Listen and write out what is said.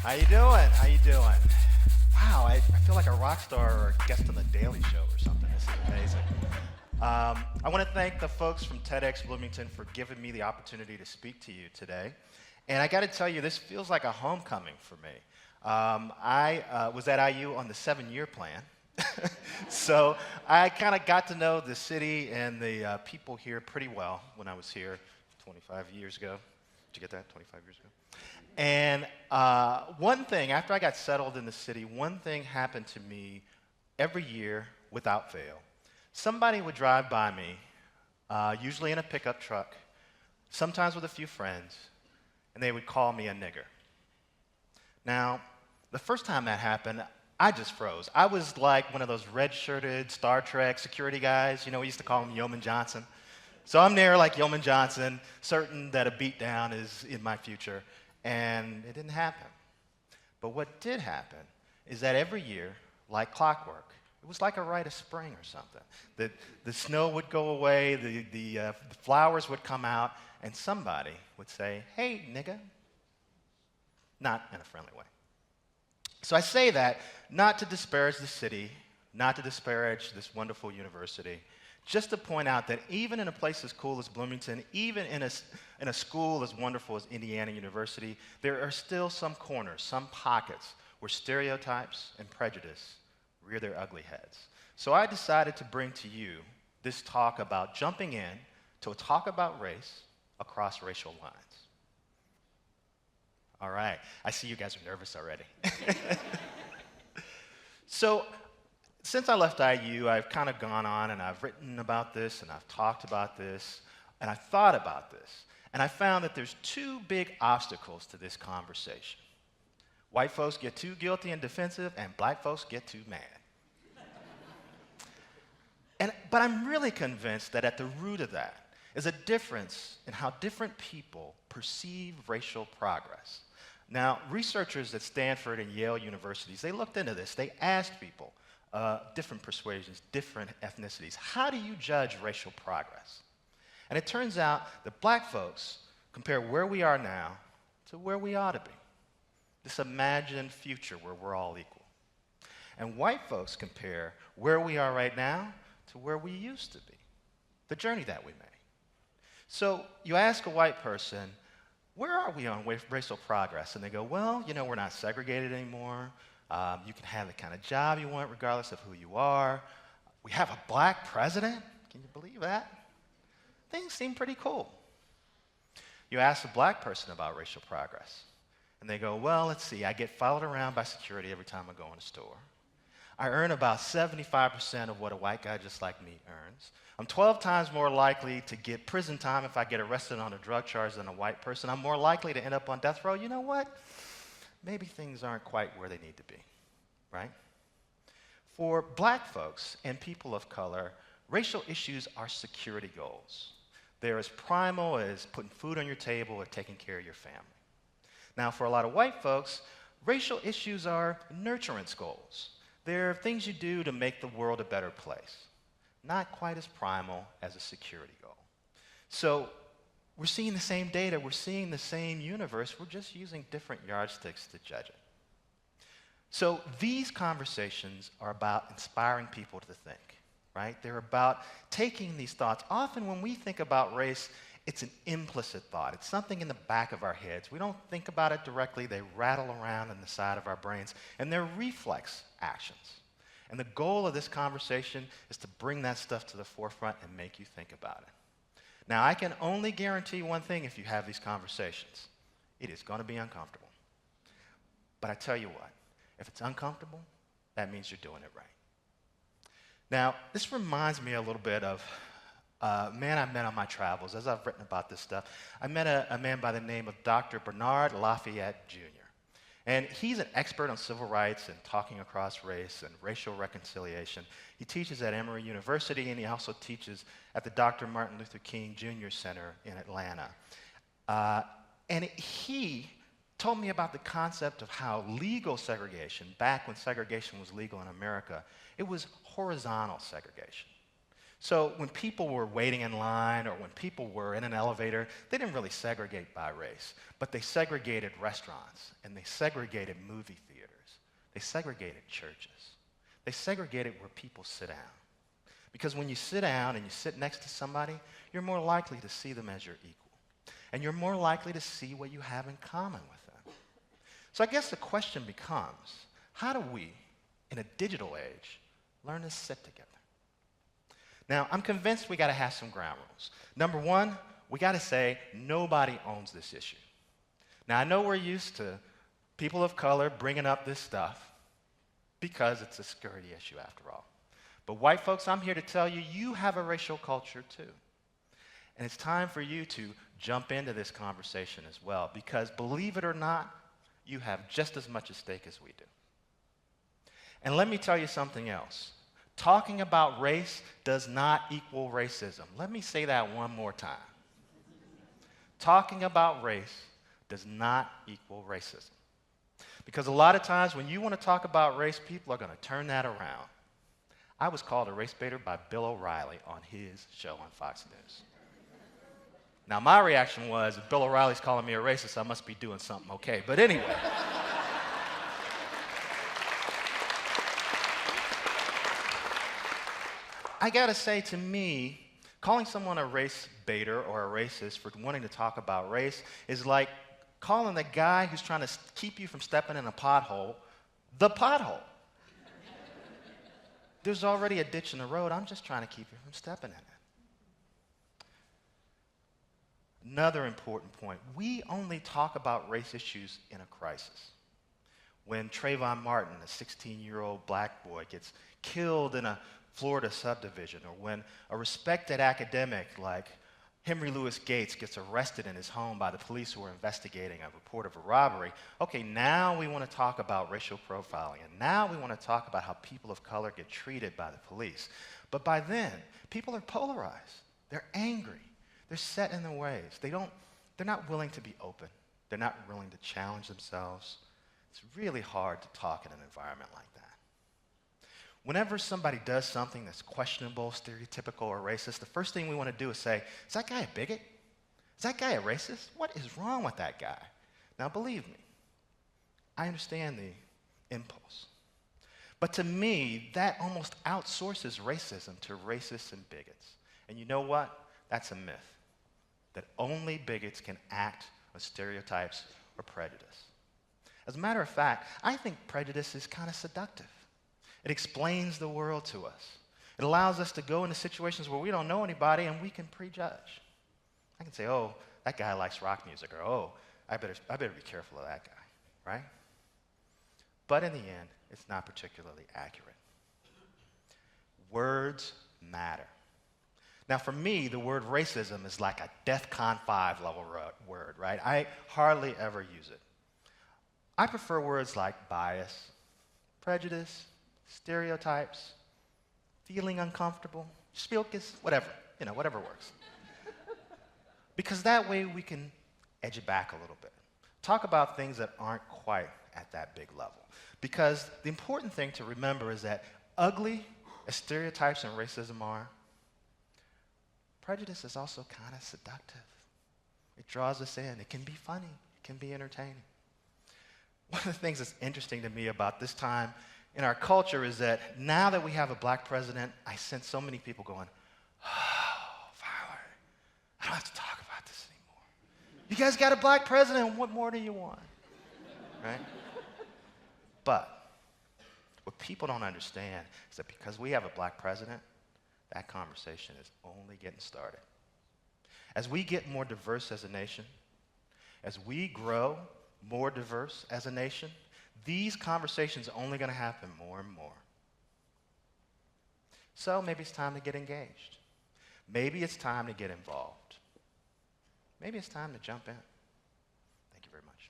How you doing? How you doing? Wow, I feel like a rock star or a guest on the Daily Show or something. This is amazing. I want to thank the folks from TEDxBloomington for giving me the opportunity to speak to you today. And I got to tell you, this feels like a homecoming for me. I was at IU on the 7-year plan. So I kind of got to know the city and the people here pretty well when I was here 25 years ago. Did you get that? 25 years ago? And one thing, after I got settled in the city, one thing happened to me every year without fail. Somebody would drive by me, usually in a pickup truck, sometimes with a few friends, and they would call me a nigger. Now, the first time that happened, I just froze. I was like one of those red-shirted Star Trek security guys. You know, we used to call him Yeoman Johnson. So I'm there like Yeoman Johnson, certain that a beatdown is in my future. And it didn't happen. But what did happen is that every year, like clockwork, it was like a rite of spring or something. The snow would go away, the flowers would come out, and somebody would say, "Hey, nigga." Not in a friendly way. So I say that not to disparage the city, not to disparage this wonderful university, just to point out that even in a place as cool as Bloomington, even in a school as wonderful as Indiana University, there are still some corners, some pockets where stereotypes and prejudice rear their ugly heads. So I decided to bring to you this talk about jumping in to a talk about race across racial lines. All right, I see you guys are nervous already. So, since I left IU, I've kind of gone on and I've written about this and I've talked about this and I've thought about this. And I found that there's two big obstacles to this conversation. White folks get too guilty and defensive and black folks get too mad. But I'm really convinced that at the root of that is a difference in how different people perceive racial progress. Now, researchers at Stanford and Yale universities, they looked into this. They asked people, different persuasions, different ethnicities, how do you judge racial progress? And it turns out that black folks compare where we are now to where we ought to be, this imagined future where we're all equal. And white folks compare where we are right now to where we used to be, the journey that we made. So you ask a white person, where are we on racial progress? And they go, well, you know, we're not segregated anymore. You can have the kind of job you want regardless of who you are. We have a black president. Can you believe that? Things seem pretty cool. You ask a black person about racial progress, and they go, well, let's see, I get followed around by security every time I go in a store. I earn about 75% of what a white guy just like me earns. I'm 12 times more likely to get prison time if I get arrested on a drug charge than a white person. I'm more likely to end up on death row. You know what? Maybe things aren't quite where they need to be, right? For black folks and people of color, racial issues are security goals. They're as primal as putting food on your table or taking care of your family. Now, for a lot of white folks, racial issues are nurturance goals. They're things you do to make the world a better place. Not quite as primal as a security goal. So we're seeing the same data, we're seeing the same universe, we're just using different yardsticks to judge it. So these conversations are about inspiring people to think, right? They're about taking these thoughts. Often when we think about race, it's an implicit thought. It's something in the back of our heads. We don't think about it directly. They rattle around in the side of our brains, and they're reflex actions. And the goal of this conversation is to bring that stuff to the forefront and make you think about it. Now, I can only guarantee one thing if you have these conversations. It is going to be uncomfortable. But I tell you what, if it's uncomfortable, that means you're doing it right. Now, this reminds me a little bit of a man I met on my travels. As I've written about this stuff, I met a man by the name of Dr. Bernard Lafayette, Jr. And he's an expert on civil rights and talking across race and racial reconciliation. He teaches at Emory University, and he also teaches at the Dr. Martin Luther King Jr. Center in Atlanta. And he told me about the concept of how legal segregation, back when segregation was legal in America, it was horizontal segregation. So when people were waiting in line or when people were in an elevator, they didn't really segregate by race, but they segregated restaurants and they segregated movie theaters. They segregated churches. They segregated where people sit down. Because when you sit down and you sit next to somebody, you're more likely to see them as your equal. And you're more likely to see what you have in common with them. So I guess the question becomes, how do we, in a digital age, learn to sit together? Now, I'm convinced we got to have some ground rules. Number one, we got to say nobody owns this issue. Now, I know we're used to people of color bringing up this stuff because it's a security issue after all. But white folks, I'm here to tell you, you have a racial culture too. And it's time for you to jump into this conversation as well, because believe it or not, you have just as much at stake as we do. And let me tell you something else. Talking about race does not equal racism. Let me say that one more time. Talking about race does not equal racism. Because a lot of times when you want to talk about race, people are going to turn that around. I was called a race baiter by Bill O'Reilly on his show on Fox News. Now, my reaction was, if Bill O'Reilly's calling me a racist, I must be doing something okay. But anyway. I gotta say, to me, calling someone a race baiter or a racist for wanting to talk about race is like calling the guy who's trying to keep you from stepping in a pothole the pothole. There's already a ditch in the road. I'm just trying to keep you from stepping in it. Another important point, we only talk about race issues in a crisis. When Trayvon Martin, a 16-year-old black boy, gets killed in a Florida subdivision, or when a respected academic like Henry Louis Gates gets arrested in his home by the police who are investigating a report of a robbery, okay, now we want to talk about racial profiling, and now we want to talk about how people of color get treated by the police. But by then, people are polarized. They're angry. They're set in their ways. They're not willing to be open. They're not willing to challenge themselves. It's really hard to talk in an environment like that. Whenever somebody does something that's questionable, stereotypical, or racist, the first thing we want to do is say, is that guy a bigot? Is that guy a racist? What is wrong with that guy? Now, believe me, I understand the impulse. But to me, that almost outsources racism to racists and bigots. And you know what? That's a myth, that only bigots can act on stereotypes or prejudice. As a matter of fact, I think prejudice is kind of seductive. It explains the world to us. It allows us to go into situations where we don't know anybody and we can prejudge. I can say, oh, that guy likes rock music, or oh, I better be careful of that guy, right? But in the end, it's not particularly accurate. Words matter. Now, for me, the word racism is like a DEFCON 5 level word, right? I hardly ever use it. I prefer words like bias, prejudice, stereotypes, feeling uncomfortable, spilkes, whatever, whatever works. Because that way we can edge it back a little bit. Talk about things that aren't quite at that big level. Because the important thing to remember is that ugly as stereotypes and racism are, prejudice is also kind of seductive. It draws us in. It can be funny. It can be entertaining. One of the things that's interesting to me about this time in our culture is that now that we have a black president, I sense so many people going, oh, Fowler, I don't have to talk about this anymore. You guys got a black president. What more do you want? Right? But what people don't understand is that because we have a black president, that conversation is only getting started. As we get more diverse as a nation, as we grow more diverse as a nation, these conversations are only going to happen more and more. So maybe it's time to get engaged. Maybe it's time to get involved. Maybe it's time to jump in. Thank you very much.